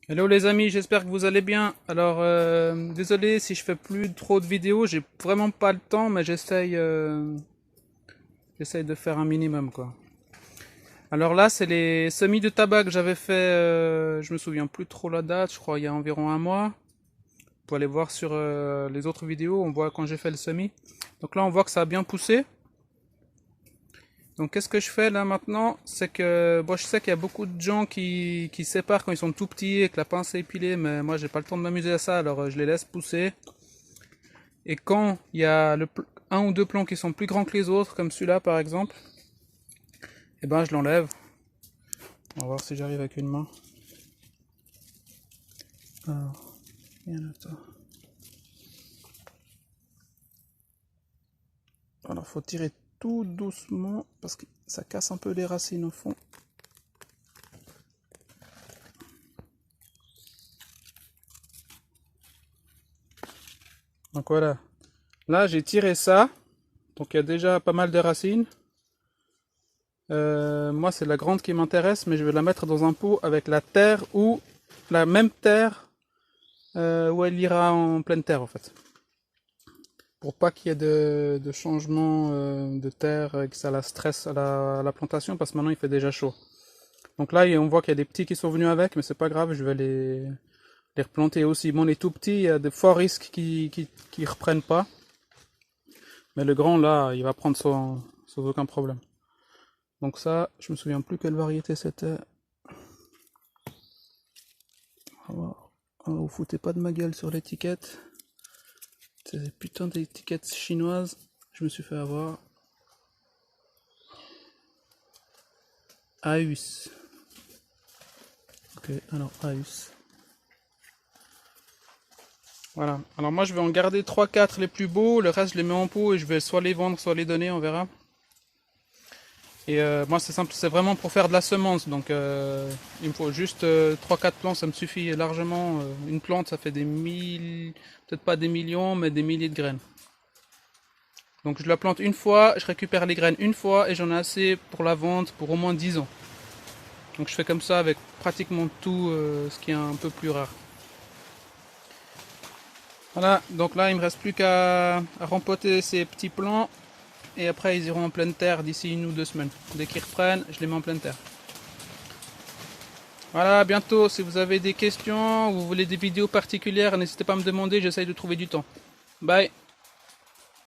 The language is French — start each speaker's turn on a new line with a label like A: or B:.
A: Hello les amis, j'espère que vous allez bien. Alors désolé si je fais plus trop de vidéos, j'ai vraiment pas le temps, mais j'essaye de faire un minimum quoi. Alors là c'est les semis de tabac que j'avais fait, je me souviens plus trop la date, je crois il y a environ un mois. Vous pouvez aller voir sur les autres vidéos, on voit quand j'ai fait le semis. Donc là on voit que ça a bien poussé. Donc qu'est-ce que je fais là maintenant? C'est que bon, je sais qu'il y a beaucoup de gens qui séparent quand ils sont tout petits et que la pince est épilée, mais moi j'ai pas le temps de m'amuser à ça, alors je les laisse pousser. Et quand il y a un ou deux plants qui sont plus grands que les autres, comme celui-là par exemple, et ben je l'enlève. On va voir si j'arrive avec une main. Alors, viens là toi. Alors faut tirer tout doucement parce que ça casse un peu les racines au fond. Donc voilà. Là j'ai tiré ça. Donc il y a déjà pas mal de racines. Moi c'est la grande qui m'intéresse, mais je vais la mettre dans un pot avec la terre ou la même terre où elle ira en pleine terre en fait. Pour pas qu'il y ait de changement de terre et que ça la stresse à la plantation parce que maintenant il fait déjà chaud. Donc là on voit qu'il y a des petits qui sont venus avec, mais c'est pas grave, je vais les replanter aussi. Bon, les tout petits, il y a de forts risques qui reprennent pas. Mais le grand là, il va prendre sans aucun problème. Donc ça, je me souviens plus quelle variété c'était. Oh, vous foutez pas de ma gueule sur l'étiquette. C'est des putains d'étiquettes chinoises. Je me suis fait avoir. Aus. Ok, alors Aus. Voilà. Alors moi je vais en garder 3-4 les plus beaux. Le reste je les mets en pot et je vais soit les vendre, soit les donner, on verra. Et moi c'est simple, c'est vraiment pour faire de la semence. Donc il me faut juste 3-4 plants, ça me suffit largement. Une plante ça fait des mille, peut-être pas des millions, mais des milliers de graines. Donc je la plante une fois, je récupère les graines une fois et j'en ai assez pour la vente pour au moins 10 ans. Donc je fais comme ça avec pratiquement tout ce qui est un peu plus rare. Voilà, donc là il me reste plus qu'à rempoter ces petits plants et après ils iront en pleine terre d'ici 1 ou 2 semaines. Dès qu'ils reprennent, je les mets en pleine terre. Voilà, à bientôt. Si vous avez des questions ou vous voulez des vidéos particulières, n'hésitez pas à me demander, j'essaye de trouver du temps. Bye.